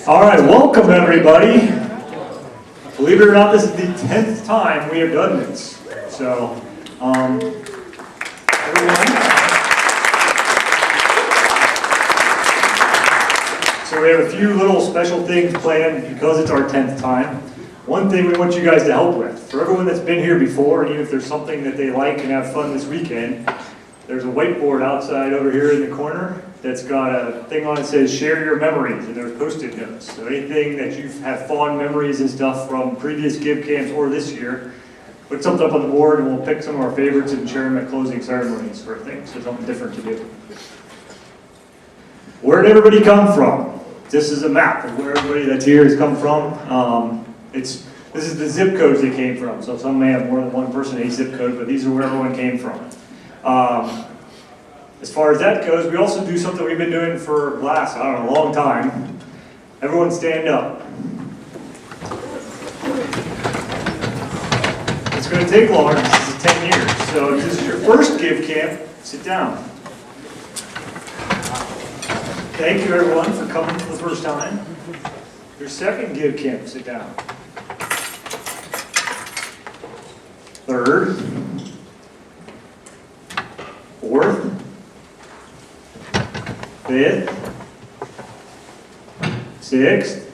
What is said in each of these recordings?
All right, welcome everybody. Believe it or not, this is the 10th time we have done this. So, everyone. So we have a few little special things planned because it's our 10th time. One thing we want you guys to help with, for everyone that's been here before, and even if there's something that they like and have fun this weekend, there's a whiteboard outside over here in the corner that's got a thing on it that says share your memories, and there's post-it notes. So anything that you've had fond memories and stuff from previous GiveCamps or this year, put something up on the board and we'll pick some of our favorites and share them at closing ceremonies for things, so something different to do. Where did everybody come from? This is a map of where everybody that's here has come from. This is the zip codes they came from, so some may have more than one person in a zip code, but these are where everyone came from. As far as that goes, we also do something we've been doing for a long time. Everyone stand up. It's going to take longer, this is 10 years. So if this is your first GiveCamp, sit down. Thank you everyone for coming for the first time. Your second GiveCamp, sit down. Third. Fourth. Fifth. Sixth.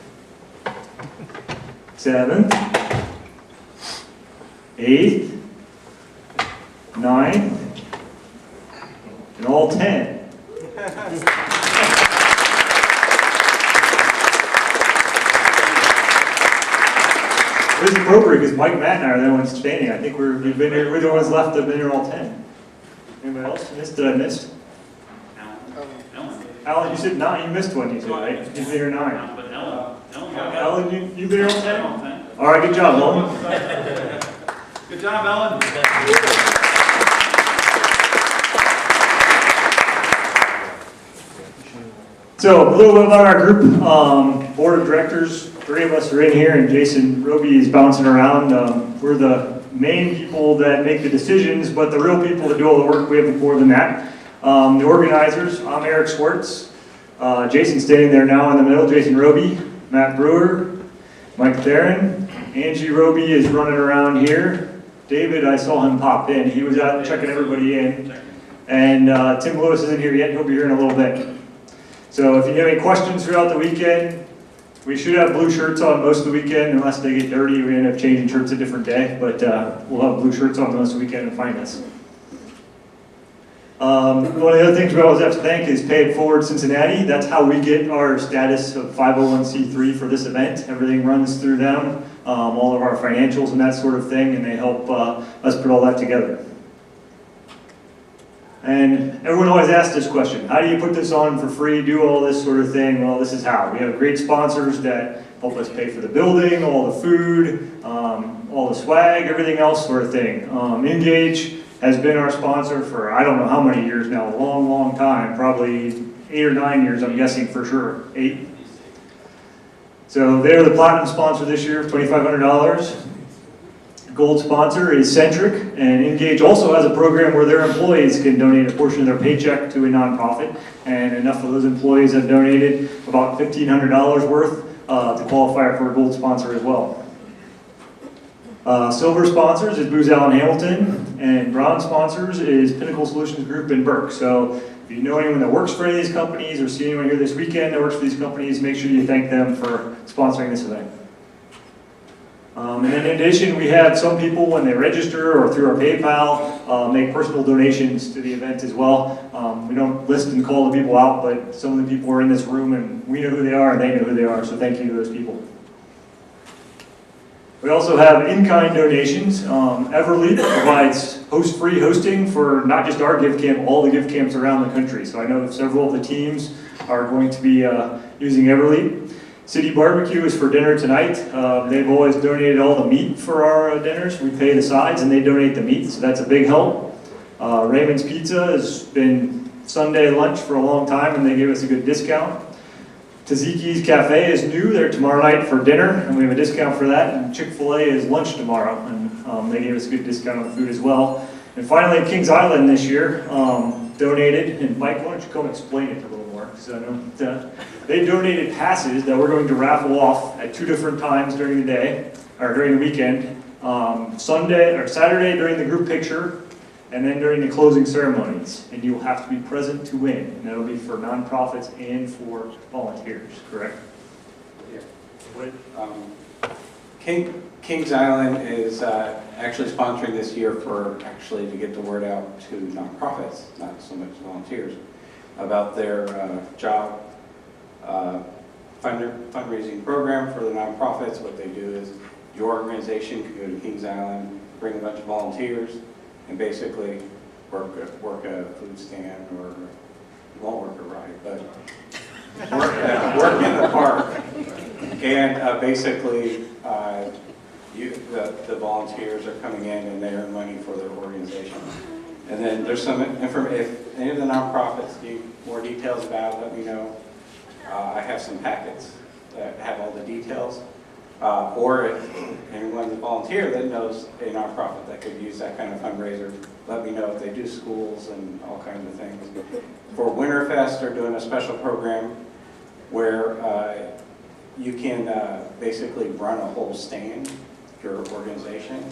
Seventh. Eighth. Ninth. And all 10. This is appropriate because Mike, Matt, and I are the ones standing. I think we've been here, we're the ones left that have been here all 10. Anybody else missed? Did I miss? Alan, you said 9. You missed one, you said, right? You've been here 9. Alan, you've been here all 10? All right, good job, Alan. Good job, Ellen. So, a little bit about our group. Board of directors, 3 of us are in here, and Jason Roby is bouncing around. We're the main people that make the decisions, but the real people that do all the work, we have more than that. The organizers, I'm Eric Schwartz. Jason's standing there now in the middle, Jason Roby, Matt Brewer, Mike Theron. Angie Roby is running around here. David, I saw him pop in. He was out checking everybody in. And Tim Lewis isn't here yet. He'll be here in a little bit. So if you have any questions throughout the weekend, we should have blue shirts on most of the weekend. Unless they get dirty, we end up changing shirts a different day. But we'll have blue shirts on most of the weekend and find us. One of the other things we always have to thank is Pay It Forward Cincinnati. That's how we get our status of 501c3 for this event. Everything runs through them, all of our financials and that sort of thing, and they help us put all that together. And everyone always asks this question: how do you put this on for free, do all this sort of thing? Well, this is how. We have great sponsors that help us pay for the building, all the food, all the swag, everything else sort of thing. Engage has been our sponsor for I don't know how many years now, a long, long time, probably 8 or 9 years, I'm guessing for sure, 8. So they're the platinum sponsor this year, $2,500. Gold sponsor is Centric, and Engage also has a program where their employees can donate a portion of their paycheck to a nonprofit, and enough of those employees have donated about $1,500 worth to qualify for a gold sponsor as well. Silver sponsors is Booz Allen Hamilton, and bronze sponsors is Pinnacle Solutions Group in Burke. So if you know anyone that works for any of these companies or see anyone here this weekend that works for these companies, make sure you thank them for sponsoring this event. And then in addition, we have some people when they register or through our PayPal make personal donations to the event as well. We don't list and call the people out, but some of the people are in this room and we know who they are and they know who they are, so thank you to those people. We also have InKind donations. Everleap provides free hosting for not just our GiveCamp, all the GiveCamps around the country. So I know several of the teams are going to be using Everleap. City Barbecue is for dinner tonight. They've always donated all the meat for our dinners. We pay the sides and they donate the meat, so that's a big help. Raymond's Pizza has been Sunday lunch for a long time and they give us a good discount. Taziki's Cafe is new. They're tomorrow night for dinner, and we have a discount for that. And Chick-fil-A is lunch tomorrow, and they gave us a good discount on the food as well. And finally, Kings Island this year donated, and Mike, why don't you come explain it a little more? because I know they donated passes that we're going to raffle off at 2 different times during the day, or during the weekend. Sunday or Saturday during the group picture, and then during the closing ceremonies. And you will have to be present to win. And that'll be for nonprofits and for volunteers, correct? Yeah. What? Kings Island is actually sponsoring this year to get the word out to nonprofits, not so much volunteers, about their job fundraising program for the nonprofits. What they do is your organization can go to Kings Island, bring a bunch of volunteers, and basically work a food stand, or you won't work a ride, but work in the park. And basically, the volunteers are coming in and they earn money for their organization. And then there's some information. If any of the nonprofits need more details about it, let me know. I have some packets that have all the details. Or if anyone's a volunteer that knows a nonprofit that could use that kind of fundraiser, let me know. If they do schools and all kinds of things. For Winterfest, they're doing a special program where you can basically run a whole stand, your organization,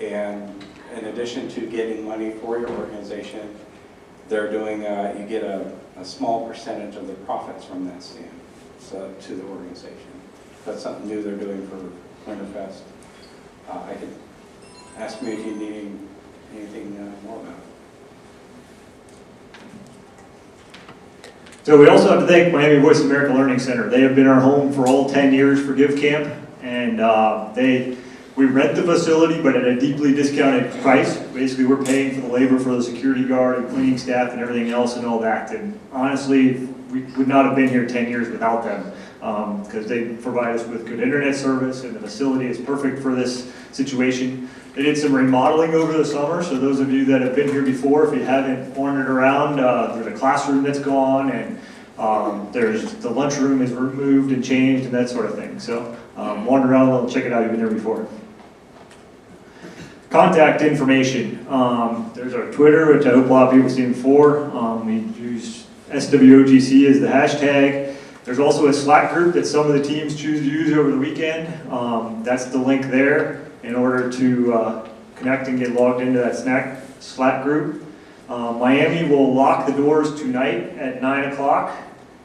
and in addition to getting money for your organization, they're doing, you get a small percentage of the profits from that stand, so to the organization. That's something new they're doing for Winterfest. I could ask me if you need anything more about it. So we also have to thank Miami Voice America Learning Center. They have been our home for all 10 years for GiveCamp, and we rent the facility, but at a deeply discounted price. Basically, we're paying for the labor for the security guard and cleaning staff and everything else and all that. And honestly, we would not have been here 10 years without them, because they provide us with good internet service, and the facility is perfect for this situation. They did some remodeling over the summer, so those of you that have been here before, if you haven't wandered around, there's a classroom that's gone, and there's the lunchroom is removed and changed and that sort of thing. So wander around a little, check it out, you've been there before. Contact information. There's our Twitter, which I hope a lot of people have seen before. We use SWOGC as the hashtag. There's also a Slack group that some of the teams choose to use over the weekend. That's the link there in order to connect and get logged into that Slack group. Miami will lock the doors tonight at 9 o'clock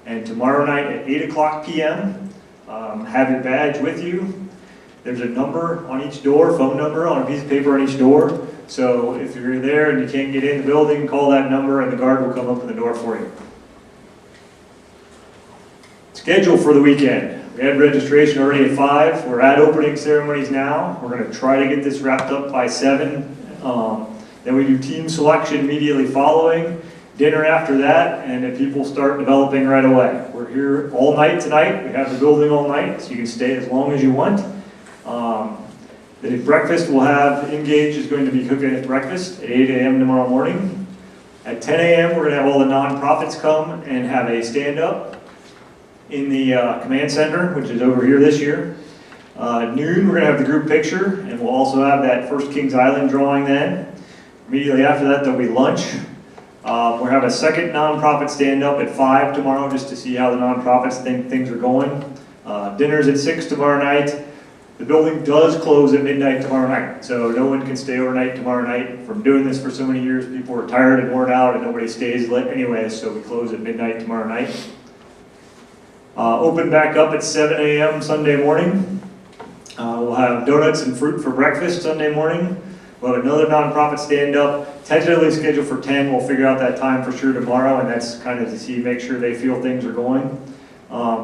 and tomorrow night at 8 o'clock p.m. Have your badge with you. There's a number on each door, phone number on a piece of paper on each door. So if you're there and you can't get in the building, call that number and the guard will come up to the door for you. Schedule for the weekend. We had registration already at 5. We're at opening ceremonies now. We're going to try to get this wrapped up by 7. Then we do team selection immediately following, dinner after that, and then people start developing right away. We're here all night tonight. We have the building all night, so you can stay as long as you want. The breakfast we'll have, Engage is going to be cooking at breakfast at 8 a.m. tomorrow morning. At 10 a.m. we're going to have all the nonprofits come and have a stand-up in the command center, which is over here this year. Noon we're going to have the group picture, and we'll also have that first Kings Island drawing then. Immediately after that there'll be lunch. We'll have a second nonprofit stand-up at 5 tomorrow just to see how the nonprofits think things are going. Dinner's at 6 tomorrow night. The building does close at midnight tomorrow night, so no one can stay overnight tomorrow night. From doing this for so many years, people are tired and worn out and nobody stays lit anyway, so we close at midnight tomorrow night. Open back up at 7 a.m. Sunday morning. We'll have donuts and fruit for breakfast Sunday morning. We'll have another nonprofit stand-up, tentatively scheduled for 10. We'll figure out that time for sure tomorrow, and that's kind of to see, make sure they feel things are going.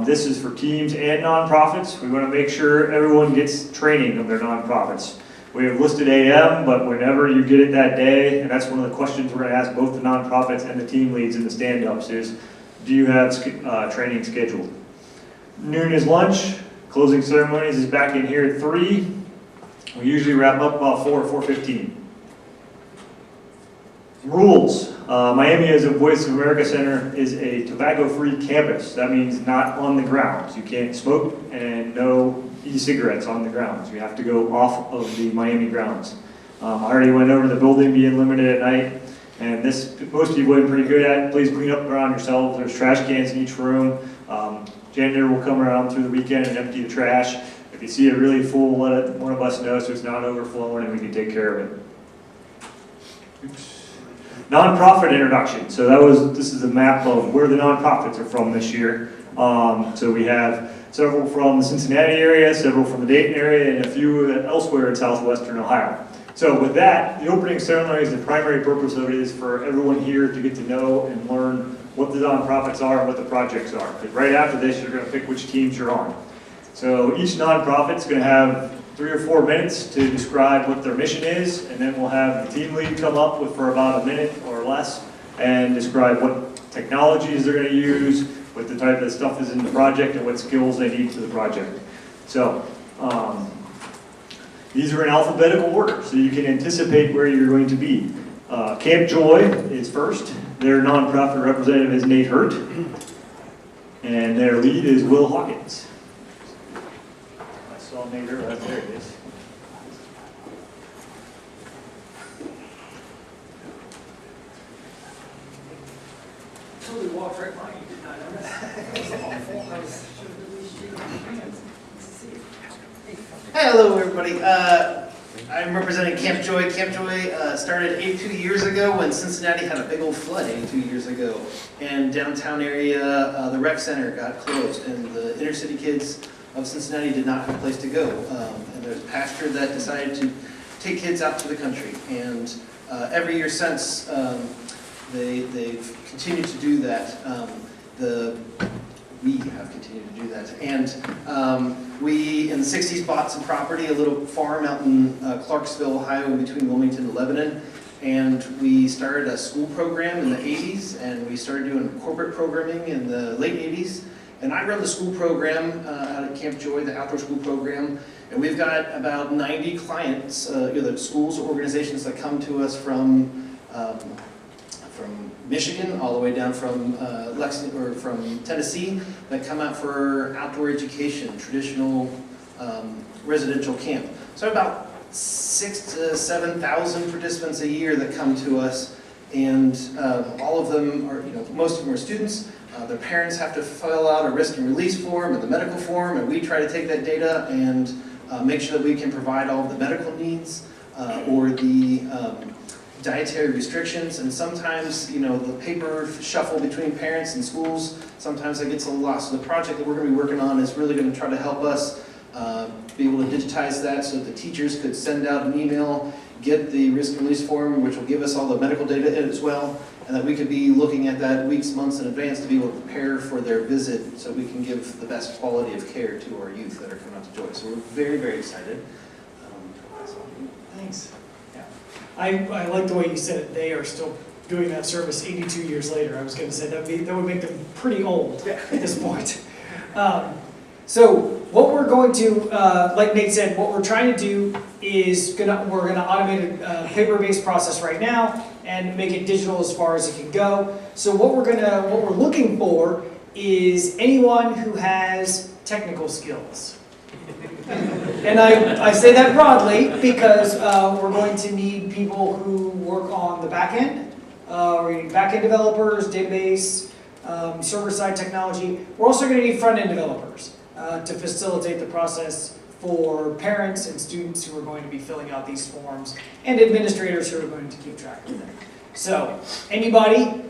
This is for teams and nonprofits. We want to make sure everyone gets training of their nonprofits. We have listed AM, but whenever you get it that day, and that's one of the questions we're going to ask both the nonprofits and the team leads in the stand-ups is, do you have training scheduled? Noon is lunch. Closing ceremonies is back in here at 3. We usually wrap up about 4:15. Rules. Miami as a Voice of America Center is a tobacco-free campus. That means not on the grounds. You can't smoke and no e-cigarettes on the grounds. You have to go off of the Miami grounds. I already went over the building being limited at night. And this, most of you have been pretty good at. Please clean up around yourselves. There's trash cans in each room. Janitor will come around through the weekend and empty the trash. If you see it really full, let one of us know so it's not overflowing and we can take care of it. Oops. Nonprofit introduction. So this is a map of where the nonprofits are from this year. So we have several from the Cincinnati area, several from the Dayton area, and a few elsewhere in southwestern Ohio. So with that, the opening ceremony is the primary purpose of it is for everyone here to get to know and learn what the nonprofits are and what the projects are. Because right after this, you're going to pick which teams you're on. So each nonprofit is going to have 3 or 4 minutes to describe what their mission is, and then we'll have the team lead come up with for about a minute or less and describe what technologies they're going to use, what the type of stuff is in the project, and what skills they need for the project. So these are in alphabetical order, so you can anticipate where you're going to be. Camp Joy is first. Their nonprofit representative is Nate Hurt, and their lead is Will Hawkins. I saw Nate Hurt, there it is. Totally walked right by you, did not notice. I should have at least shaken your hands. Hello, everybody. I'm representing Camp Joy. Camp Joy started 82 years ago when Cincinnati had a big old flood 82 years ago. And downtown area, the rec center got closed, and the inner city kids of Cincinnati did not have a place to go. And there's a pastor that decided to take kids out to the country. And every year since, they've continued to do that. We have continued to do that. And we, in the 60s, bought some property, a little farm out in Clarksville, Ohio, in between Wilmington and Lebanon. And we started a school program in the 80s, and we started doing corporate programming in the late 80s. And I run the school program out at Camp Joy, the outdoor school program. And we've got about 90 clients, either schools or organizations that come to us from Michigan, all the way down from Lexington or from Tennessee, that come out for outdoor education, traditional residential camp. So about 6,000 to 7,000 participants a year that come to us, and all of them are, most of them are students. Their parents have to fill out a risk and release form and the medical form, and we try to take that data and make sure that we can provide all of the medical needs or the dietary restrictions. And sometimes, the paper shuffle between parents and schools, sometimes that gets a little lost. So the project that we're going to be working on is really going to try to help us be able to digitize that so that the teachers could send out an email, get the risk and release form, which will give us all the medical data in it as well, and that we could be looking at that weeks, months in advance to be able to prepare for their visit so we can give the best quality of care to our youth that are coming out to Joy. So we're very, very excited. Thanks. Yeah. I like the way you said it. They are still doing that service 82 years later. I was going to say that would make them pretty old at this point. So what we're going to, like Nate said, what we're trying to do is we're going to automate a paper-based process right now and make it digital as far as it can go. So what we're looking for is anyone who has technical skills. And I say that broadly because we're going to need people who work on the back end. We're going to need back end developers, database, server-side technology. We're also going to need front end developers to facilitate the process for parents and students who are going to be filling out these forms, and administrators who are going to keep track of them. So, anybody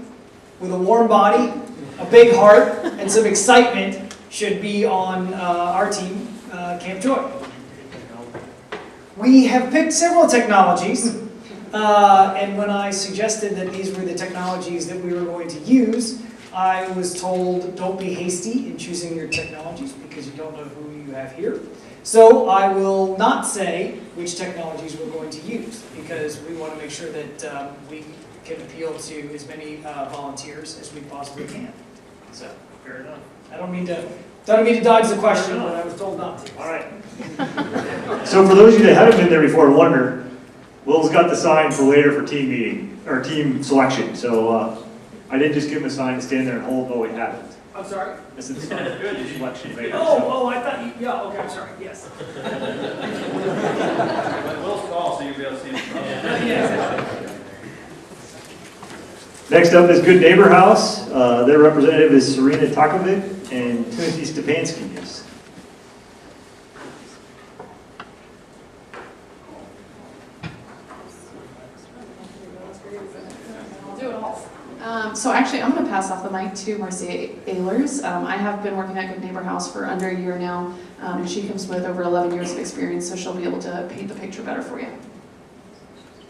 with a warm body, a big heart, and some excitement should be on our team, Camp Joy. We have picked several technologies, and when I suggested that these were the technologies that we were going to use, I was told don't be hasty in choosing your technologies because you don't know who you have here. So I will not say which technologies we're going to use because we want to make sure that we can appeal to as many volunteers as we possibly can. So, fair enough. I don't mean to dodge the question, but I was told not to. All right. So for those of you that haven't been there before and wonder, Will's got the sign for later for team meeting, or team selection. So I didn't just give him a sign to stand there and hold, no, we haven't. I'm sorry? This is the sign for team selection later. Oh, I thought you, yeah, okay, I'm sorry, yes. Will's call, so you'll be able to see him. Yes. Next up is Good Neighbor House. Their representative is Serena Takovic and Timothy Stepanski. I'll do it all. So actually, I'm going to pass off the mic to Marcia Ehlers. I have been working at Good Neighbor House for under a year now, and she comes with over 11 years of experience, so she'll be able to paint the picture better for you.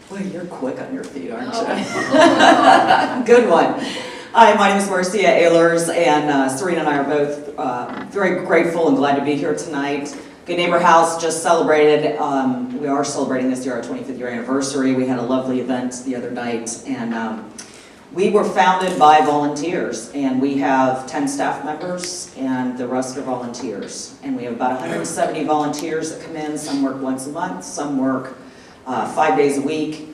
Boy, you're quick on your feet, aren't you? Good one. Hi, my name is Marcia Ehlers, and Serena and I are both very grateful and glad to be here tonight. Good Neighbor House just celebrated, we are celebrating this year our 25th year anniversary. We had a lovely event the other night, and we were founded by volunteers, and we have 10 staff members, and the rest are volunteers. And we have about 170 volunteers that come in. Some work once a month, some work 5 days a week.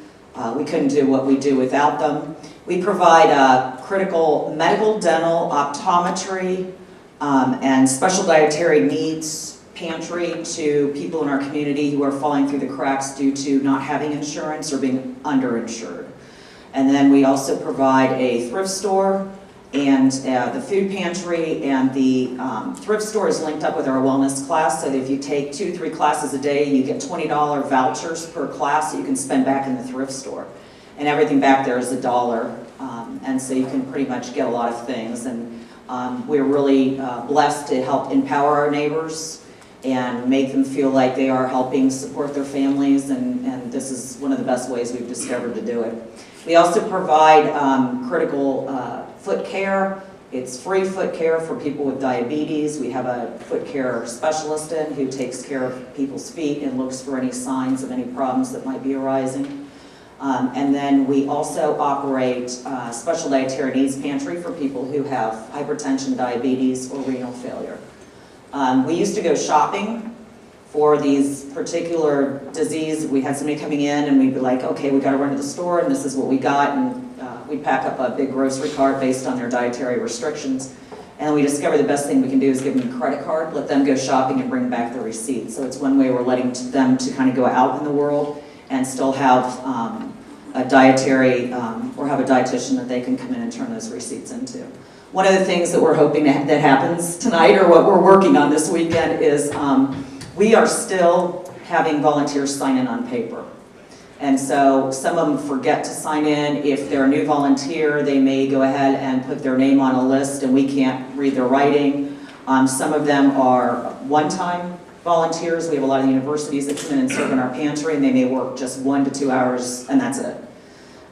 We couldn't do what we do without them. We provide critical medical, dental, optometry, and special dietary needs pantry to people in our community who are falling through the cracks due to not having insurance or being underinsured. And then we also provide a thrift store and the food pantry, and the thrift store is linked up with our wellness class, so that if you take 2 to 3 classes a day, you get $20 vouchers per class that you can spend back in the thrift store. And everything back there is $1, and so you can pretty much get a lot of things. And we're really blessed to help empower our neighbors and make them feel like they are helping support their families, and this is one of the best ways we've discovered to do it. We also provide critical foot care. It's free foot care for people with diabetes. We have a foot care specialist in who takes care of people's feet and looks for any signs of any problems that might be arising. And then we also operate special dietary needs pantry for people who have hypertension, diabetes, or renal failure. We used to go shopping for these particular disease. We had somebody coming in and we'd be like, okay, we gotta run to the store and this is what we got, and we'd pack up a big grocery cart based on their dietary restrictions. And we discovered the best thing we can do is give them a credit card, let them go shopping and bring back the receipt. So it's one way we're letting them to kind of go out in the world and still have a dietary, or have a dietitian that they can come in and turn those receipts into. One of the things that we're hoping that happens tonight, or what we're working on this weekend, is we are still having volunteers sign in on paper. And so some of them forget to sign in. If they're a new volunteer, they may go ahead and put their name on a list and we can't read their writing. Some of them are one-time volunteers. We have a lot of universities that come in and serve in our pantry, and they may work just 1 to 2 hours and that's it.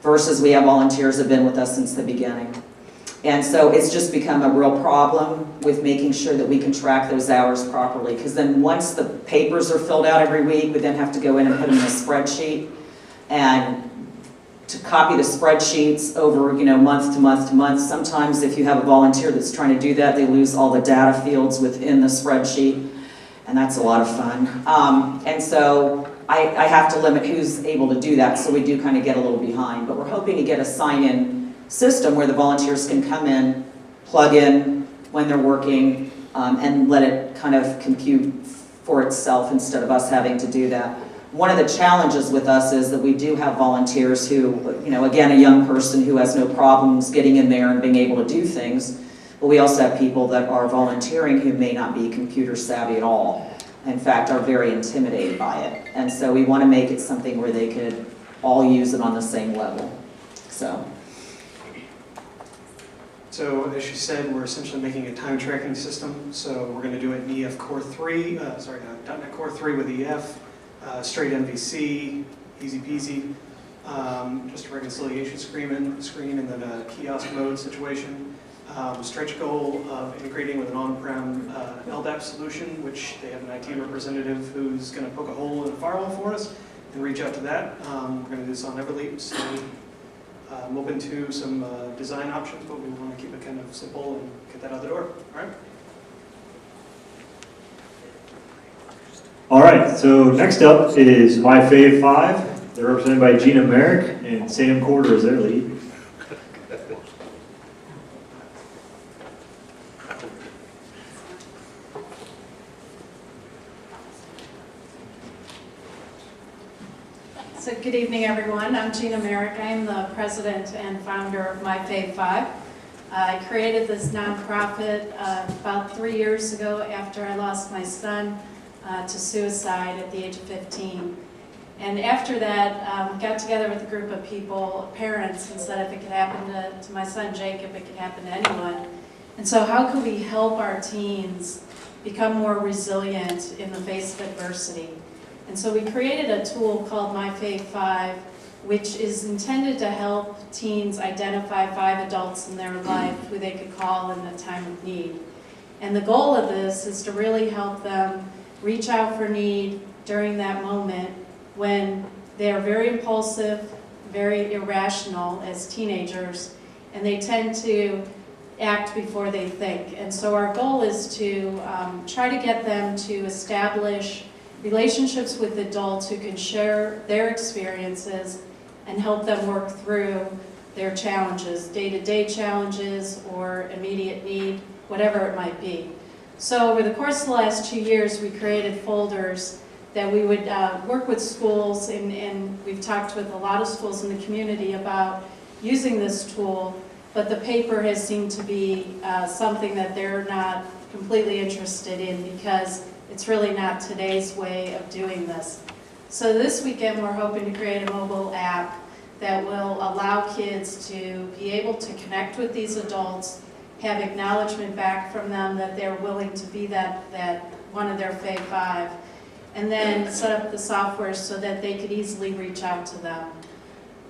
Versus we have volunteers that have been with us since the beginning. And so it's just become a real problem with making sure that we can track those hours properly, because then once the papers are filled out every week, we then have to go in and put them in a spreadsheet, and to copy the spreadsheets over, month to month to month. Sometimes if you have a volunteer that's trying to do that, they lose all the data fields within the spreadsheet, and that's a lot of fun. And so I have to limit who's able to do that, so we do kind of get a little behind, but we're hoping to get a sign-in system where the volunteers can come in, plug in when they're working, and let it kind of compute for itself instead of us having to do that. One of the challenges with us is that we do have volunteers who, again, a young person who has no problems getting in there and being able to do things, but we also have people that are volunteering who may not be computer savvy at all. In fact, are very intimidated by it. And so we want to make it something where they could all use it on the same level. So as she said, we're essentially making a time tracking system. So we're going to do it in EF Core 3, .NET Core 3 with EF, straight MVC, easy peasy, just a reconciliation screen and then a kiosk mode situation. Stretch goal of integrating with an on-prem LDAP solution, which they have an IT representative who's going to poke a hole in the firewall for us and reach out to that. We're going to do this on Everleap, so I'm open to some design options, but we want to keep it kind of simple and get that out the door. All right? All right, so next up is My Fave 5. They're represented by Gina Merrick, and Sam Corder is their lead. So good evening, everyone. I'm Gina Merrick. I'm the president and founder of My Fave 5. I created this nonprofit about 3 years ago after I lost my son to suicide at the age of 15. And after that, got together with a group of people, parents, and said if it could happen to my son Jacob, it could happen to anyone. And so how could we help our teens become more resilient in the face of adversity? And so we created a tool called My Fave 5, which is intended to help teens identify 5 adults in their life who they could call in a time of need. And the goal of this is to really help them reach out for need during that moment when they are very impulsive, very irrational as teenagers, and they tend to act before they think. And so our goal is to try to get them to establish relationships with adults who can share their experiences and help them work through their challenges, day-to-day challenges or immediate need, whatever it might be. So over the course of the last 2 years, we created folders that we would work with schools, and we've talked with a lot of schools in the community about using this tool, but the paper has seemed to be something that they're not completely interested in because it's really not today's way of doing this. So this weekend we're hoping to create a mobile app that will allow kids to be able to connect with these adults, have acknowledgement back from them that they're willing to be that one of their Fave 5, and then set up the software so that they could easily reach out to them.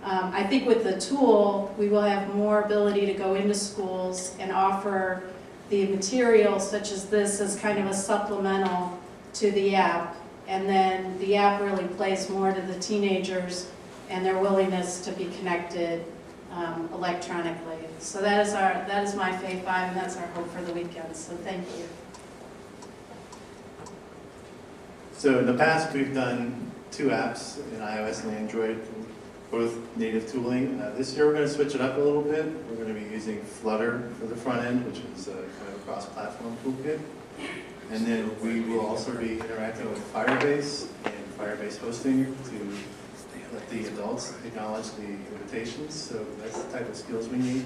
I think with the tool, we will have more ability to go into schools and offer the material such as this as kind of a supplemental to the app, and then the app really plays more to the teenagers and their willingness to be connected electronically. So that is my Fave 5, and that's our hope for the weekend. So thank you. So in the past, we've done 2 apps in iOS and Android, both native tooling. This year, we're going to switch it up a little bit. We're going to be using Flutter for the front end, which is kind of a cross-platform toolkit. And then we will also be interacting with Firebase and Firebase hosting to let the adults acknowledge the invitations. So that's the type of skills we need.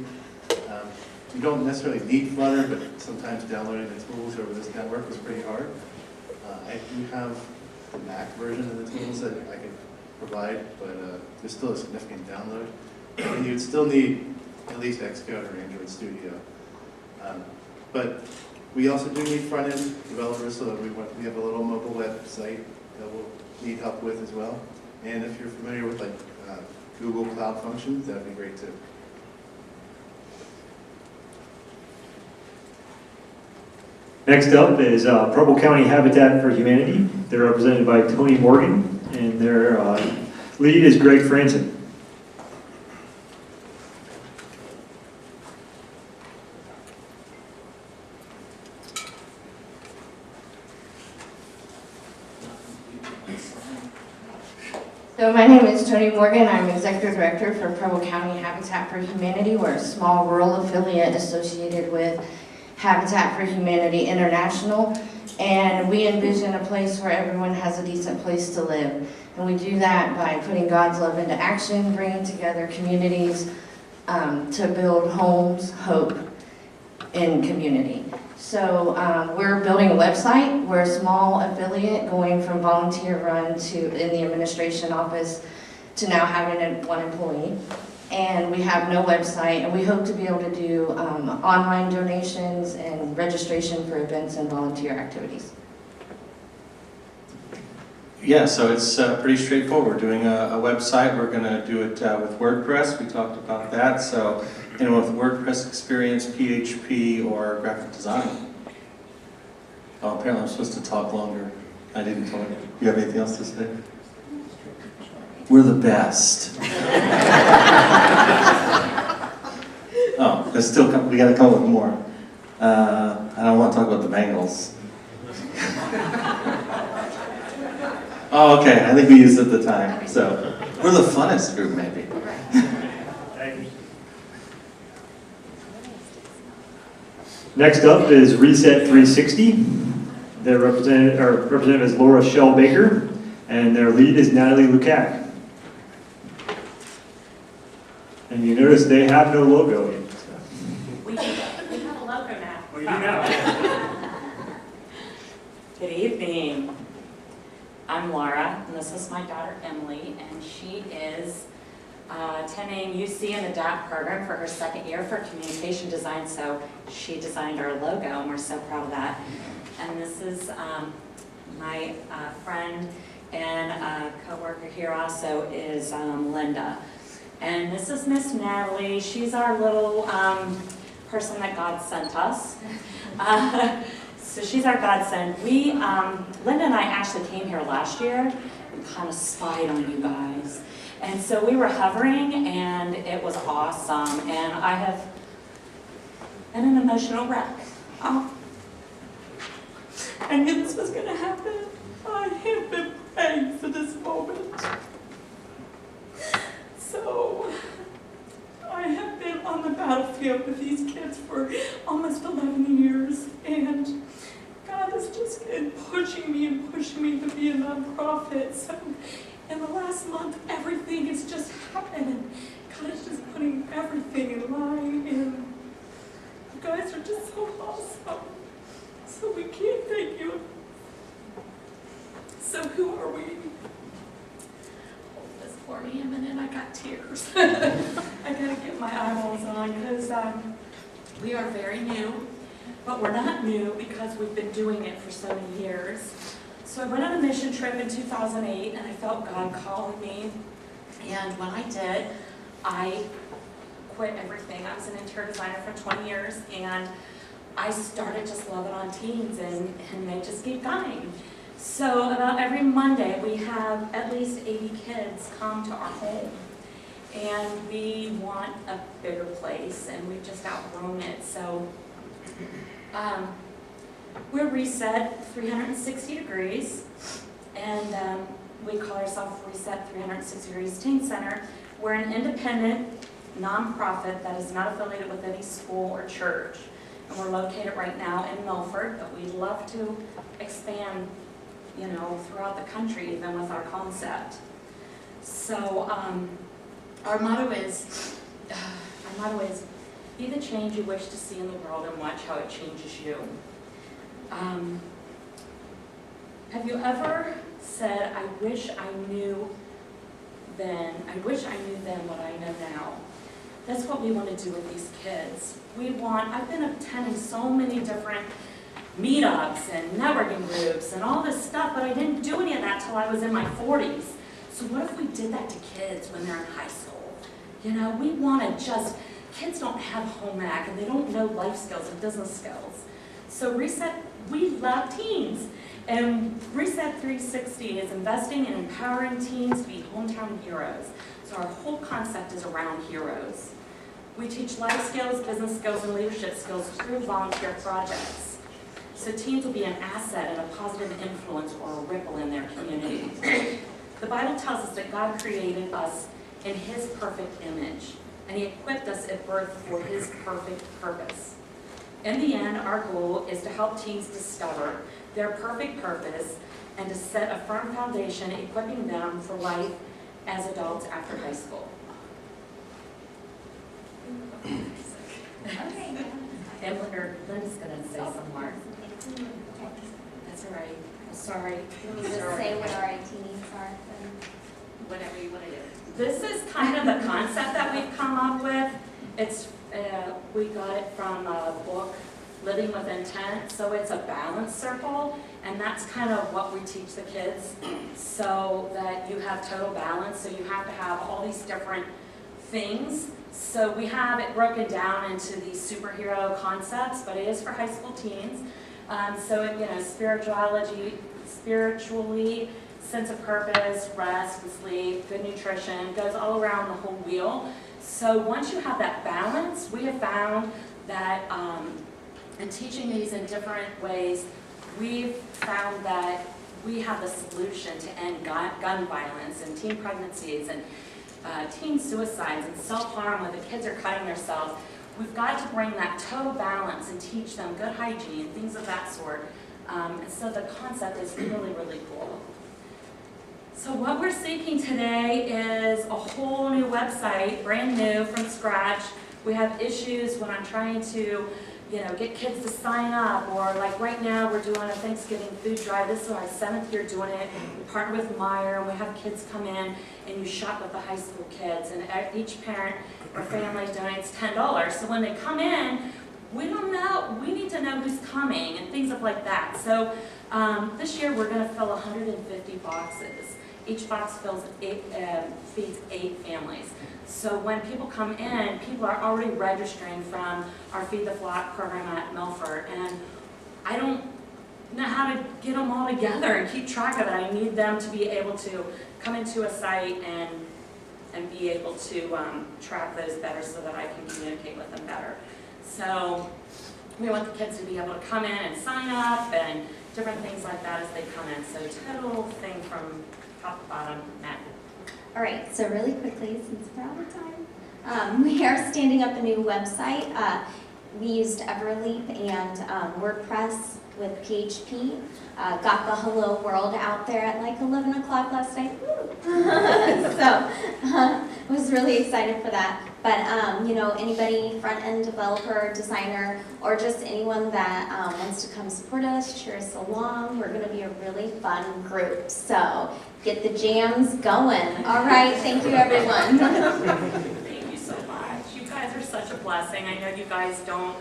You don't necessarily need Flutter, but sometimes downloading the tools over this network is pretty hard. I do have the Mac version of the tools that I can provide, but there's still a significant download. And you'd still need at least Xcode or Android Studio. But we also do need front-end developers, so that we have a little mobile website that we'll need help with as well. And if you're familiar with like Google Cloud Functions, that'd be great too. Next up is Preble County Habitat for Humanity. They're represented by Tony Morgan, and their lead is Greg Franzen. So my name is Tony Morgan. I'm Executive Director for Preble County Habitat for Humanity. We're a small rural affiliate associated with Habitat for Humanity International, and we envision a place where everyone has a decent place to live. And we do that by putting God's love into action, bringing together communities to build homes, hope, and community. So we're building a website. We're a small affiliate going from volunteer run to in the administration office to now having one employee. And we have no website, and we hope to be able to do online donations and registration for events and volunteer activities. Yeah, so it's pretty straightforward. We're doing a website. We're going to do it with WordPress. We talked about that. So anyone with WordPress experience, PHP, or graphic design. Oh, apparently I'm supposed to talk longer. I didn't tell you. You have anything else to say? We're the best. Oh, there's still, we got to come up with more. I don't want to talk about the Bengals. Oh, okay, I think we used it at the time. So, we're the funnest group, maybe. Next up is Reset 360. Their representative is Laura Shell Baker, and their lead is Natalie Lukac. And you notice they have no logo in. We have a logo now. Well, you do now. Good evening. I'm Laura, and this is my daughter Emily, and she is attending UC in the DAP program for her second year for communication design, so she designed our logo, and we're so proud of that. And this is my friend and co-worker here also is Linda. And this is Miss Natalie. She's our little person that God sent us. So she's our godsend. We, Linda and I actually came here last year and kind of spied on you guys. And so we were hovering and it was awesome. And I have been an emotional wreck. I knew this was going to happen. I have been praying for this moment. So I have been on the battlefield with these kids for almost 11 years. And God has just been pushing me to be a nonprofit. So in the last month, everything has just happened. And God is just putting everything in line. And you guys are just so awesome. So we can't thank you. So who are we? Hold this for me a minute. I got tears. I gotta get my eyeballs on because we are very new. But we're not new because we've been doing it for so many years. So I went on a mission trip in 2008 and I felt God calling me. And when I did, I quit everything. I was an interior designer for 20 years and I started just loving on teens and they just keep going. So about every Monday we have at least 80 kids come to our home. And we want a bigger place and we've just outgrown it. So we're Reset 360 degrees, and we call ourselves Reset 360 Degrees Teen Center. We're an independent nonprofit that is not affiliated with any school or church, and we're located right now in Milford, but we'd love to expand, you know, throughout the country even with our concept. So our motto is be the change you wish to see in the world and watch how it changes you. Have you ever said, I wish I knew then what I know now? That's what we want to do with these kids. I've been attending so many different meetups and networking groups and all this stuff, but I didn't do any of that till I was in my 40s. So what if we did that to kids when they're in high school? You know, we want to just, kids don't have home ec and they don't know life skills and business skills. So Reset, we love teens. And Reset 360 is investing in empowering teens to be hometown heroes. So our whole concept is around heroes. We teach life skills, business skills, and leadership skills through volunteer projects. So teens will be an asset and a positive influence or a ripple in their communities. The Bible tells us that God created us in His perfect image, and He equipped us at birth for His perfect purpose. In the end, our goal is to help teens discover their perfect purpose and to set a firm foundation, equipping them for life as adults after high school. Okay. And Linda's going to say some more. That's all right. I'm sorry. Can we just say what our IT needs are? Whatever you want to do. This is kind of the concept that we've come up with. It's we got it from a book, Living with Intent. So it's a balance circle, and that's kind of what we teach the kids, so that you have total balance. So you have to have all these different things. So we have it broken down into these superhero concepts, but it is for high school teens. So you know, spiritually, sense of purpose, rest and sleep, good nutrition, goes all around the whole wheel. So once you have that balance, we have found that in teaching these in different ways, we've found that we have the solution to end gun violence and teen pregnancies and teen suicides and self-harm when the kids are cutting themselves. We've got to bring that total balance and teach them good hygiene, things of that sort. And so the concept is really, really cool. So what we're seeking today is a whole new website, brand new from scratch. We have issues when I'm trying to, get kids to sign up, or like right now we're doing a Thanksgiving food drive. This is our 7th year doing it. We partner with Meyer, and we have kids come in and you shop with the high school kids, and each parent or family donates $10. So when they come in, we don't know, we need to know who's coming and things like that. So this year we're going to fill 150 boxes. Each box feeds 8 families. So when people come in, people are already registering from our Feed the Flock program at Milford, and I don't know how to get them all together and keep track of it. I need them to be able to come into a site and be able to track those better so that I can communicate with them better. So we want the kids to be able to come in and sign up and different things like that as they come in. So total thing from top to bottom, Matt. All right, so really quickly, since we're out of time, we are standing up a new website. We used Everleap and WordPress with PHP. Got the hello world out there at like 11 o'clock last night. So was really excited for that. But anybody, front-end developer, designer, or just anyone that wants to come support us, cheer us along, we're going to be a really fun group. So get the jams going. All right, thank you, everyone. Thank you so much. You guys are such a blessing. I know you guys don't,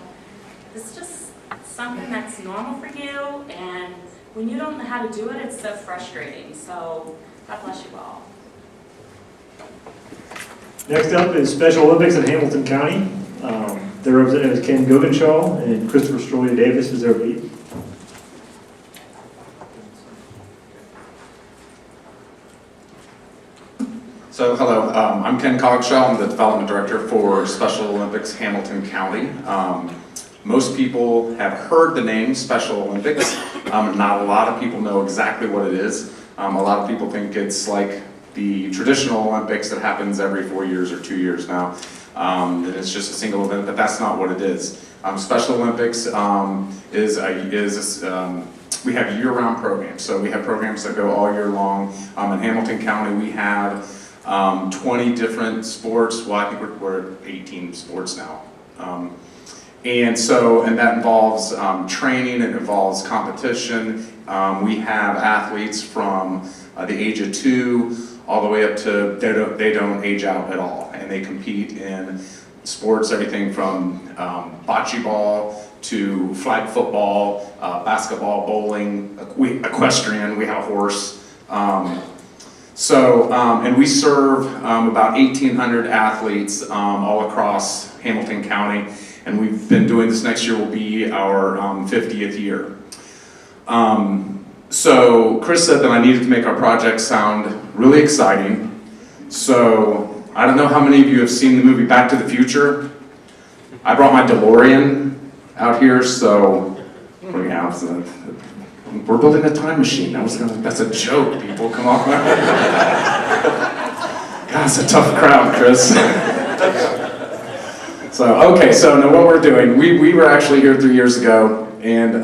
it's just something that's normal for you, and when you don't know how to do it, it's so frustrating. So God bless you all. Next up is Special Olympics in Hamilton County. Their representative is Ken Gugenshaw, and Christopher Strolia Davis is their lead. So hello, I'm Ken Cogshaw. I'm the Development Director for Special Olympics Hamilton County. Most people have heard the name Special Olympics. Not a lot of people know exactly what it is. A lot of people think it's like the traditional Olympics that happens every 4 years or 2 years now. And it's just a single event, but that's not what it is. Special Olympics we have year-round programs. So we have programs that go all year long. In Hamilton County, we have 20 different sports. Well, I think we're at 18 sports now. And that involves training, it involves competition. We have athletes from the age of 2 all the way up to they don't age out at all, and they compete in sports, everything from bocce ball to flag football, basketball, bowling, equestrian. We have a horse. And we serve about 1,800 athletes all across Hamilton County, and we've been doing this. Next year will be our 50th year. So Chris said that I needed to make our project sound really exciting. So I don't know how many of you have seen the movie Back to the Future. I brought my DeLorean out here, so we're building a time machine. That's a joke, people, come on. God, it's a tough crowd, Chris. So now what we're doing, we were actually here 3 years ago, and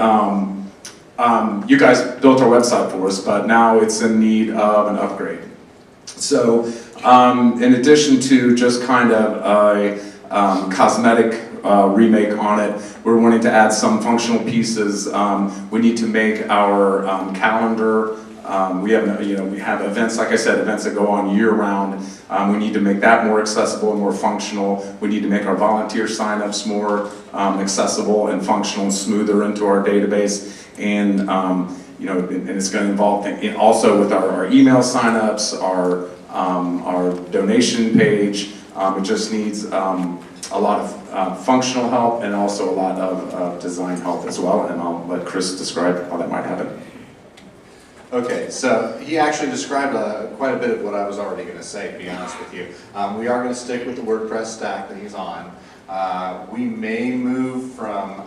you guys built our website for us, but now it's in need of an upgrade. So in addition to just kind of a cosmetic remake on it, we're wanting to add some functional pieces. We need to make our calendar. We have events, like I said, events that go on year-round. We need to make that more accessible and more functional. We need to make our volunteer signups more accessible and functional and smoother into our database. And and it's going to involve also with our email signups, our donation page. It just needs a lot of functional help and also a lot of design help as well. And I'll let Chris describe how that might happen. Okay, so he actually described quite a bit of what I was already going to say, to be honest with you. We are going to stick with the WordPress stack that he's on. We may move from,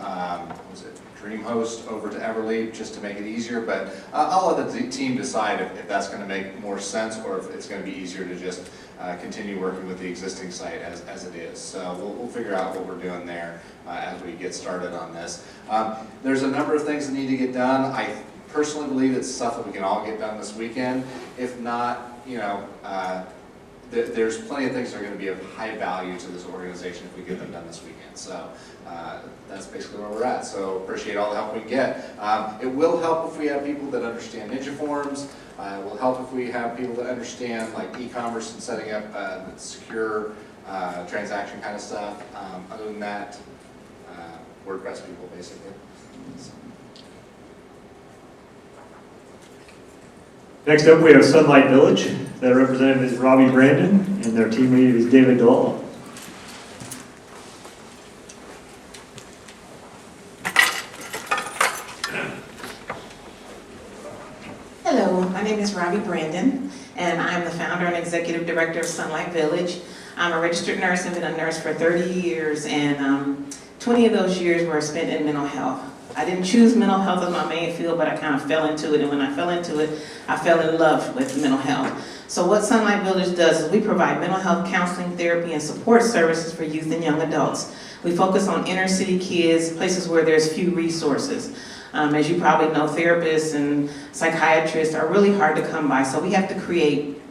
DreamHost over to Everleap just to make it easier, but I'll let the team decide if that's going to make more sense or if it's going to be easier to just continue working with the existing site as it is. So we'll figure out what we're doing there as we get started on this. There's a number of things that need to get done. I personally believe it's stuff that we can all get done this weekend. If not, there's plenty of things that are going to be of high value to this organization if we get them done this weekend. So that's basically where we're at. So appreciate all the help we can get. It will help if we have people that understand Ninja Forms. It will help if we have people that understand like e-commerce and setting up secure transaction kind of stuff. Other than that, WordPress people basically. Next up, we have Sunlight Village. Their representative is Robbie Brandon, and their team lead is David Dahl. Hello, my name is Robbie Brandon, and I'm the founder and executive director of Sunlight Village. I'm a registered nurse and been a nurse for 30 years, and 20 of those years were spent in mental health. I didn't choose mental health as my main field, but I kind of fell into it, and when I fell into it, I fell in love with mental health. So what Sunlight Village does is we provide mental health counseling, therapy, and support services for youth and young adults. We focus on inner city kids, places where there's few resources. As you probably know, therapists and psychiatrists are really hard to come by, so we have to create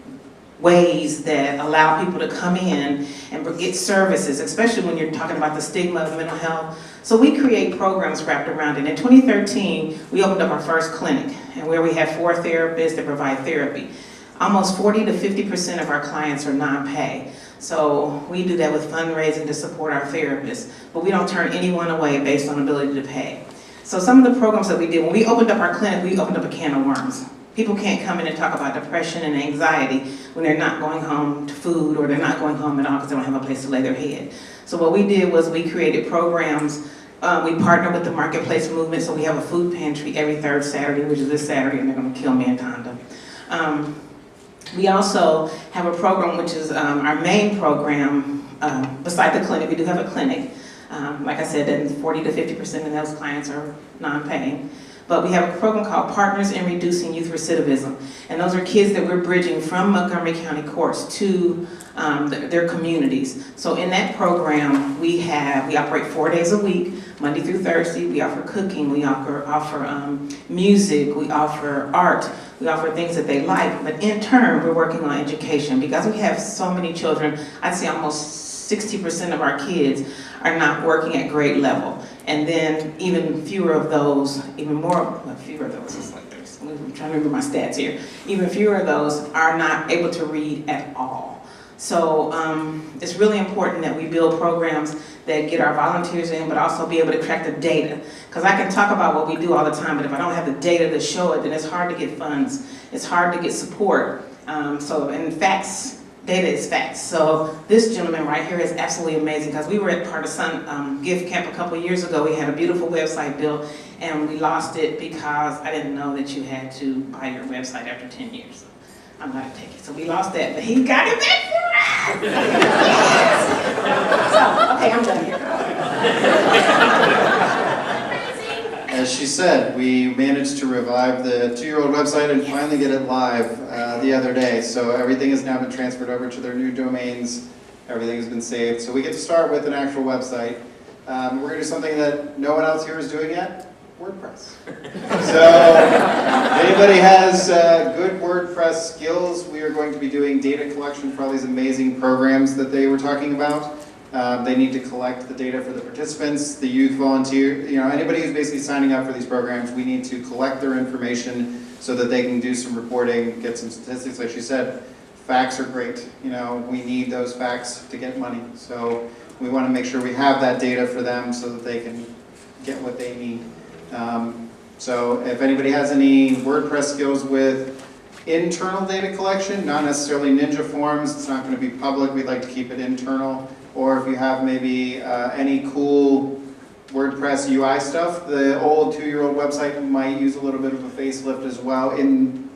ways that allow people to come in and get services, especially when you're talking about the stigma of mental health. So we create programs wrapped around it. In 2013, we opened up our first clinic, and where we have 4 therapists that provide therapy. Almost 40 to 50% of our clients are non-pay. So we do that with fundraising to support our therapists, but we don't turn anyone away based on ability to pay. So some of the programs that we did, when we opened up our clinic, we opened up a can of worms. People can't come in and talk about depression and anxiety when they're not going home to food or they're not going home at all because they don't have a place to lay their head. So what we did was we created programs. We partnered with the Marketplace Movement, so we have a food pantry every 3rd Saturday, which is this Saturday, and they're going to kill me and Tonda. We also have a program which is our main program. Beside the clinic, we do have a clinic. Like I said, then 40 to 50% of those clients are non-paying. But we have a program called Partners in Reducing Youth Recidivism. And those are kids that we're bridging from Montgomery County courts to their communities. So in that program, we operate 4 days a week, Monday through Thursday. We offer cooking, we offer music, we offer art, we offer things that they like. But in turn, we're working on education because we have so many children. I'd say almost 60% of our kids are not working at grade level. And then even fewer of those, fewer of those, it's like this. I'm trying to remember my stats here. Even fewer of those are not able to read at all. So it's really important that we build programs that get our volunteers in, but also be able to track the data. Because I can talk about what we do all the time, but if I don't have the data to show it, then it's hard to get funds. It's hard to get support. And facts, data is facts. So this gentleman right here is absolutely amazing because we were at part of GiveCamp a couple of years ago. We had a beautiful website built and we lost it because I didn't know that you had to buy your website after 10 years. So I'm not a techie. So we lost that, but he got it back for us. So, okay, I'm done here. As she said, we managed to revive the 2-year-old website and finally get it live the other day. So everything has now been transferred over to their new domains. Everything has been saved. So we get to start with an actual website. We're going to do something that no one else here is doing yet, WordPress. So if anybody has good WordPress skills, we are going to be doing data collection for all these amazing programs that they were talking about. They need to collect the data for the participants, the youth volunteer, anybody who's basically signing up for these programs. We need to collect their information so that they can do some reporting, get some statistics. Like she said, facts are great. We need those facts to get money. So we want to make sure we have that data for them so that they can get what they need. So if anybody has any WordPress skills with internal data collection, not necessarily Ninja Forms, it's not going to be public. We'd like to keep it internal. Or if you have maybe any cool WordPress UI stuff, the old 2-year-old website might use a little bit of a facelift as well in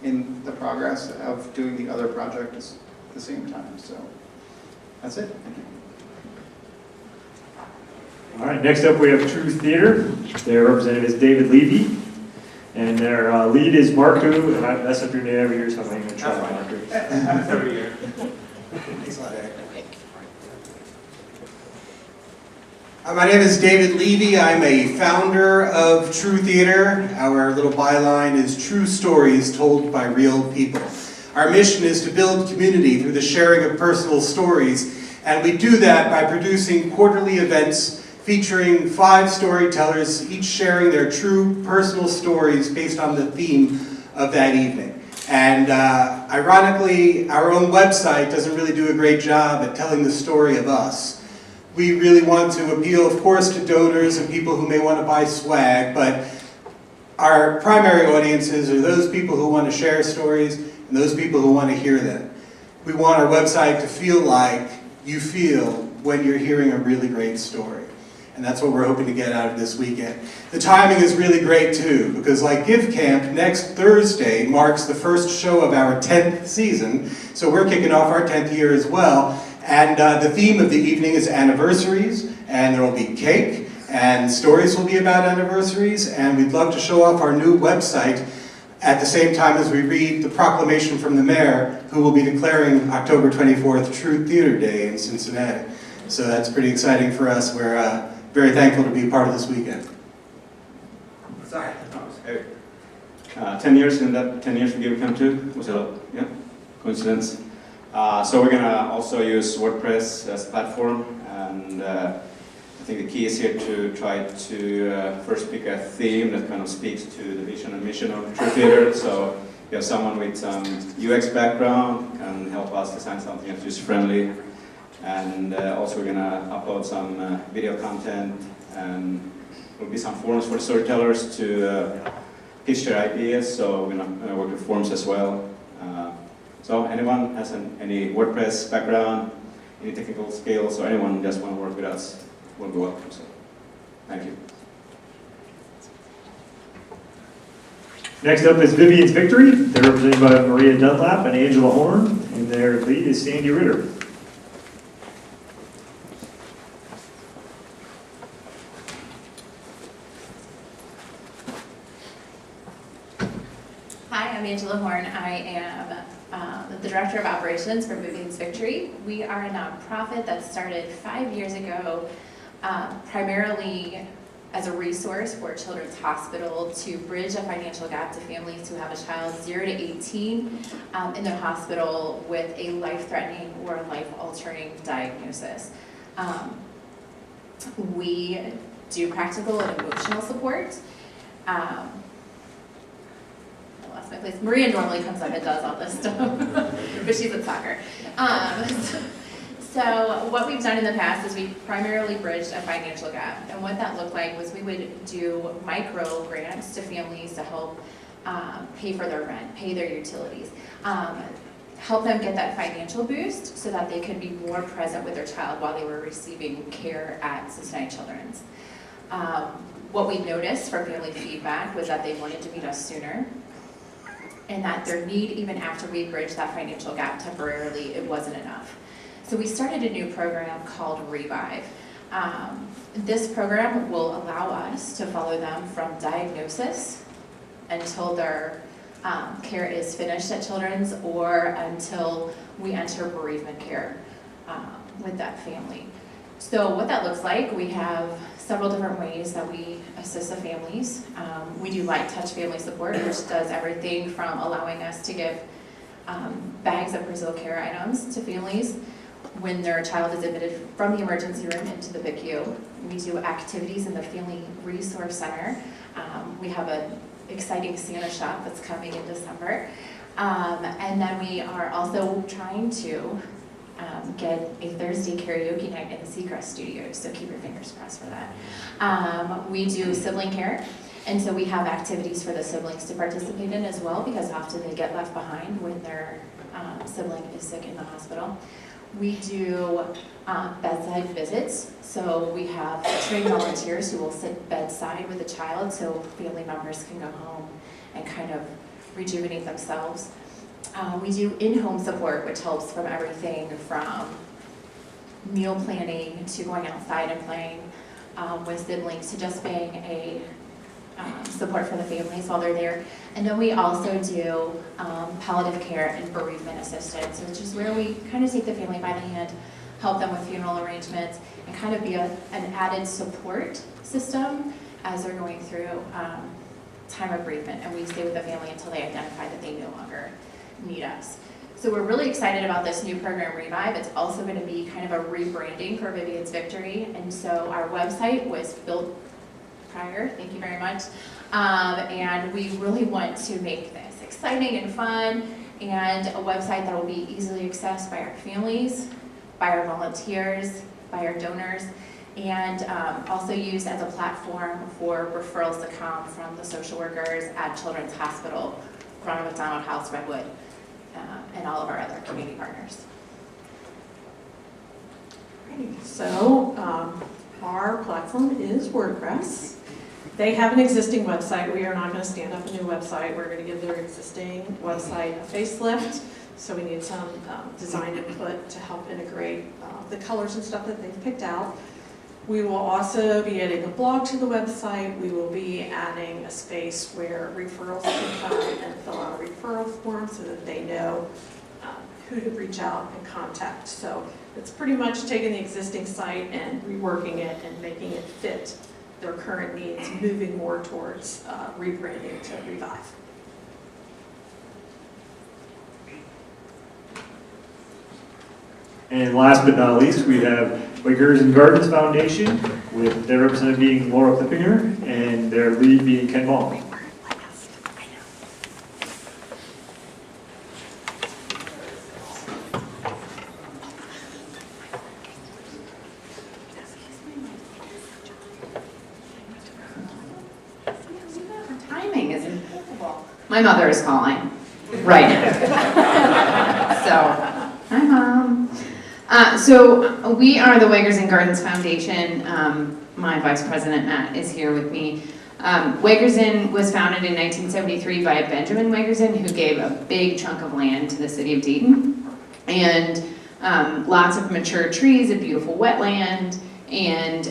the progress of doing the other projects at the same time. So that's it. Thank you. All right, next up we have True Theater. Their representative is David Levy. And their lead is Marku, and I mess up your name every year, so I'm not even going to try Marku. Every year. Thanks a lot, Eric. My name is David Levy. I'm a founder of True Theater. Our little byline is True Stories Told by Real People. Our mission is to build community through the sharing of personal stories, and we do that by producing quarterly events featuring 5 storytellers, each sharing their true personal stories based on the theme of that evening. And ironically, our own website doesn't really do a great job at telling the story of us. We really want to appeal, of course, to donors and people who may want to buy swag, but our primary audiences are those people who want to share stories and those people who want to hear them. We want our website to feel like you feel when you're hearing a really great story. And that's what we're hoping to get out of this weekend. The timing is really great too, because like GiveCamp, next Thursday marks the first show of our 10th season, so we're kicking off our 10th year as well. And the theme of the evening is anniversaries, and there will be cake, and stories will be about anniversaries, and we'd love to show off our new website at the same time as we read the proclamation from the mayor, who will be declaring October 24th True Theater Day in Cincinnati. So that's pretty exciting for us. We're very thankful to be a part of this weekend. Sorry. 10 years in that 10 years we GiveCamp too. Was it coincidence? So we're gonna also use WordPress as a platform, and I think the key is here to try to first pick a theme that kind of speaks to the vision and mission of True Theater. So we have someone with some UX background can help us design something that's user-friendly, and also we're gonna upload some video content, and there will be some forums for the storytellers to pitch their ideas. So we're gonna work with forums as well. So anyone has any WordPress background, any technical skills, or anyone just want to work with us, will be welcome. So, thank you. Next up is Vivians Victory. They're represented by Maria Dunlap and Angela Horn, and their lead is Sandy Ritter. Hi, I'm Angela Horn. I am the Director of Operations for Vivians Victory. We are a nonprofit that started 5 years ago, primarily as a resource for Children's Hospital to bridge a financial gap to families who have a child 0 to 18 in their hospital with a life-threatening or life-altering diagnosis. We do practical and emotional support. My place. Maria normally comes up and does all this stuff, but she's at soccer. So what we've done in the past is we primarily bridged a financial gap, and what that looked like was we would do micro grants to families to help pay for their rent, pay their utilities, help them get that financial boost so that they could be more present with their child while they were receiving care at Cincinnati Children's. What we noticed from family feedback was that they wanted to meet us sooner, and that their need, even after we bridged that financial gap temporarily, it wasn't enough. So we started a new program called Revive. This program will allow us to follow them from diagnosis until their care is finished at Children's, or until we enter bereavement care with that family. So what that looks like, we have several different ways that we assist the families. We do light touch family support, which does everything from allowing us to give bags of Brazil care items to families when their child is admitted from the emergency room into the PICU. We do activities in the Family Resource Center. We have an exciting Santa shop that's coming in December. And then we are also trying to get a Thursday karaoke night in the Seacrest Studios, so keep your fingers crossed for that. We do sibling care, and so we have activities for the siblings to participate in as well, because often they get left behind when their sibling is sick in the hospital. We do bedside visits, so we have trained volunteers who will sit bedside with the child so family members can go home and kind of rejuvenate themselves. We do in-home support, which helps from everything from meal planning to going outside and playing with siblings to just being a support for the families while they're there. And then we also do palliative care and bereavement assistance, which is where we kind of take the family by the hand, help them with funeral arrangements, and kind of be an added support system as they're going through time of bereavement, and we stay with the family until they identify that they no longer need us. So we're really excited about this new program, Revive. It's also going to be kind of a rebranding for Vivians Victory, and so our website was built prior, thank you very much, and we really want to make this exciting and fun, and a website that will be easily accessed by our families, by our volunteers, by our donors, and also used as a platform for referrals to come from the social workers at Children's Hospital, Ronald McDonald House, Redwood, and all of our other community partners. So our platform is WordPress. They have an existing website. We are not going to stand up a new website. We're going to give their existing website a facelift. So we need some design input to help integrate the colors and stuff that they've picked out. We will also be adding a blog to the website. We will be adding a space where referrals can come and fill out a referral form so that they know who to reach out and contact. So it's pretty much taking the existing site and reworking it and making it fit their current needs, moving more towards rebranding to Revive. And last but not least, we have Wiggers and Gardens Foundation, with their representative being Laura Klippinger and their lead being Ken Baum. Timing is impeccable. My mother is calling right now. So, hi Mom. So we are the Wiggers and Gardens Foundation. My vice president Matt is here with me. Wiggerson was founded in 1973 by Benjamin Wiggerson, who gave a big chunk of land to the city of Dayton, and lots of mature trees, a beautiful wetland, and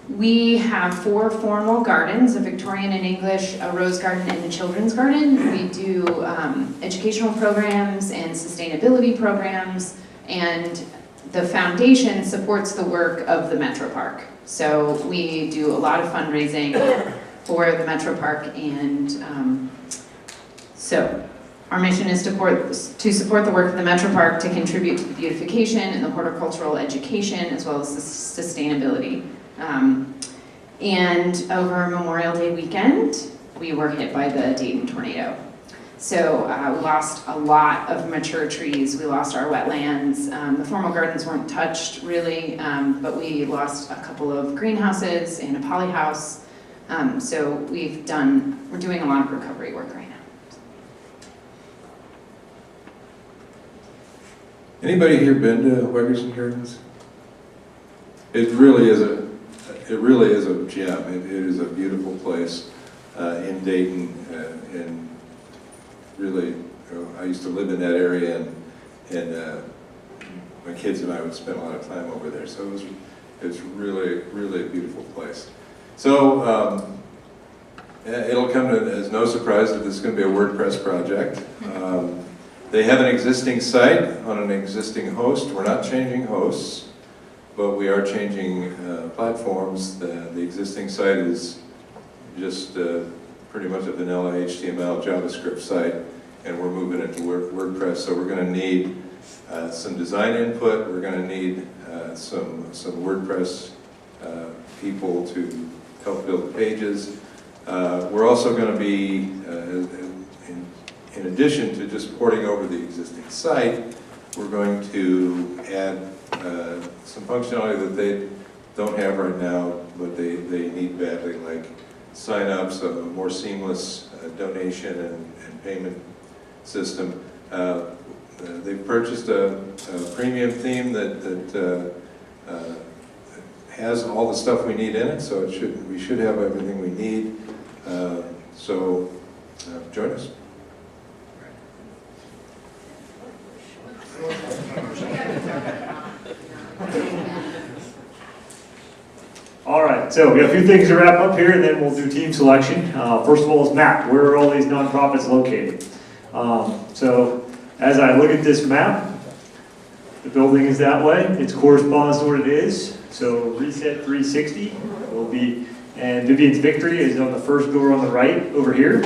we have 4 formal gardens, a Victorian and English, a rose garden, and a children's garden. We do educational programs and sustainability programs, and the foundation supports the work of the Metro Park. So we do a lot of fundraising for the Metro Park, and so our mission is to support the work of the Metro Park, to contribute to the beautification and the horticultural education, as well as the sustainability. And over Memorial Day weekend, we were hit by the Dayton tornado. So we lost a lot of mature trees. We lost our wetlands. The formal gardens weren't touched really, but we lost a couple of greenhouses and a polyhouse. So we're doing a lot of recovery work right now. Anybody here been to Wiggers Gardens? It really is a gem. It is a beautiful place in Dayton, and really, I used to live in that area, and my kids and I would spend a lot of time over there. So it's really a beautiful place. So it'll come as no surprise that this is going to be a WordPress project. They have an existing site on an existing host. We're not changing hosts, but we are changing platforms. The existing site is just pretty much a vanilla HTML JavaScript site, and we're moving it to WordPress. So we're going to need some design input. We're going to need some WordPress people to help build the pages. We're also going to be, in addition to just porting over the existing site, we're going to add some functionality that they don't have right now, but they need badly, like sign-ups, a more seamless donation and payment system. They've purchased a premium theme that has all the stuff we need in it, so we should have everything we need. So join us. All right, so we have a few things to wrap up here, and then we'll do team selection. First of all is map. Where are all these nonprofits located? So as I look at this map, The building is that way. It corresponds to what it is. So Reset 360 will be, and Vivians Victory is on the first door on the right over here.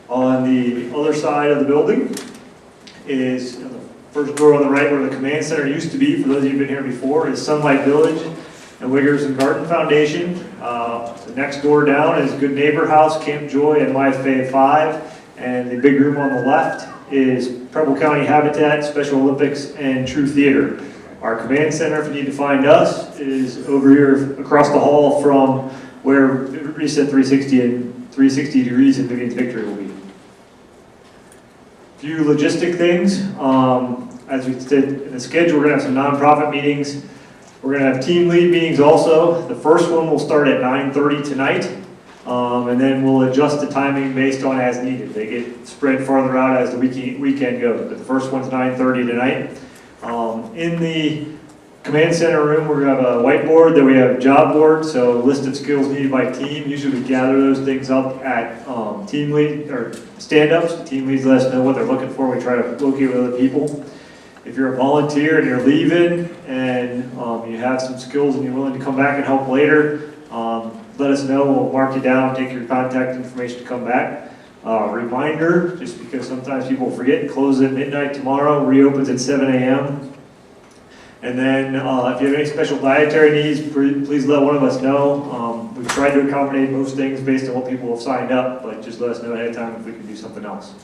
On the other side of the building is the first door on the right where the command center used to be. For those of you who've been here before, is Sunlight Village and Wiggers and Garden Foundation. The next door down is Good Neighbor House, Camp Joy, and My Fave 5. And the big room on the left is Preble County Habitat, Special Olympics, and True Theater. Our command center, if you need to find us, is over here across the hall from where Reset 360 and 360 Degrees and Vivians Victory will be. A few logistic things. As we said in the schedule, we're going to have some nonprofit meetings. We're going to have team lead meetings also. The first one will start at 9:30 tonight, and then we'll adjust the timing based on as needed. They get spread farther out as the weekend goes, but the first one's 9:30 tonight. In the command center room, we're going to have a whiteboard, then we have a job board, so a list of skills needed by team. Usually we gather those things up at team lead or stand-ups. The team leads let us know what they're looking for. We try to locate with other people. If you're a volunteer and you're leaving and you have some skills and you're willing to come back and help later, let us know. We'll mark you down, take your contact information to come back. Reminder, just because sometimes people forget, closes at midnight tomorrow, reopens at 7 a.m. And then if you have any special dietary needs, please let one of us know. We've tried to accommodate most things based on what people have signed up, but just let us know ahead of time if we can do something else.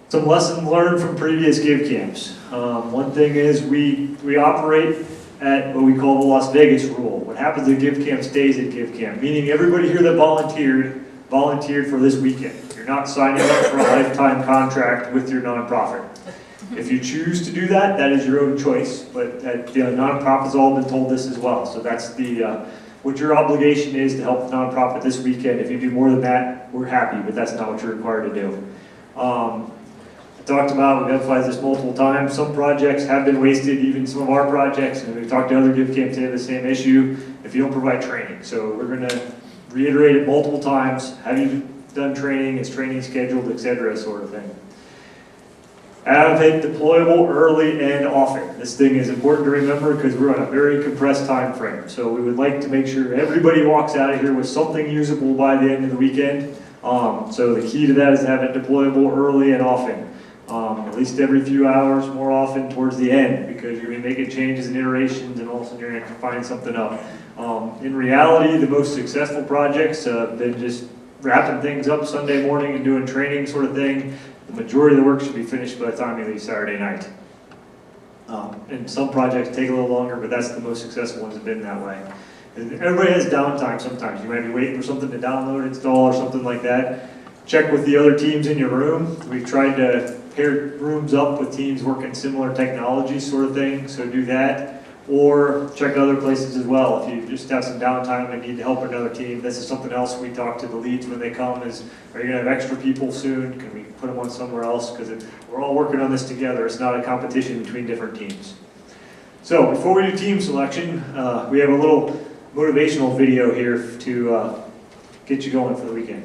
Some lessons learned from previous GiveCamps. One thing is we operate at what we call the Las Vegas rule. What happens at GiveCamp stays at GiveCamp, meaning everybody here that volunteered for this weekend. You're not signing up for a lifetime contract with your nonprofit. If you choose to do that, that is your own choice, but the nonprofit has all been told this as well. So that's what your obligation is to help the nonprofit this weekend. If you do more than that, we're happy, but that's not what you're required to do. I talked about, we've emphasized this multiple times, some projects have been wasted, even some of our projects, and we've talked to other GiveCamps today, the same issue, if you don't provide training. So we're going to reiterate it multiple times. Have you done training? Is training scheduled, etc., sort of thing. Have it deployable early and often. This thing is important to remember because we're on a very compressed time frame. So we would like to make sure everybody walks out of here with something usable by the end of the weekend. So the key to that is to have it deployable early and often. At least every few hours, more often towards the end, because you're going to be making changes and iterations and all of a sudden you're going to find something up. In reality, the most successful projects have been just wrapping things up Sunday morning and doing training sort of thing. The majority of the work should be finished by the time you leave Saturday night. And some projects take a little longer, but that's the most successful ones have been that way. And everybody has downtime sometimes. You might be waiting for something to download, install, or something like that. Check with the other teams in your room. We've tried to pair rooms up with teams working similar technology sort of thing, so do that. Or check other places as well. If you just have some downtime and need to help another team, this is something else we talk to the leads when they come is, are you going to have extra people soon? Can we put them on somewhere else? Because we're all working on this together. It's not a competition between different teams. So before we do team selection, we have a little motivational video here to get you going for the weekend.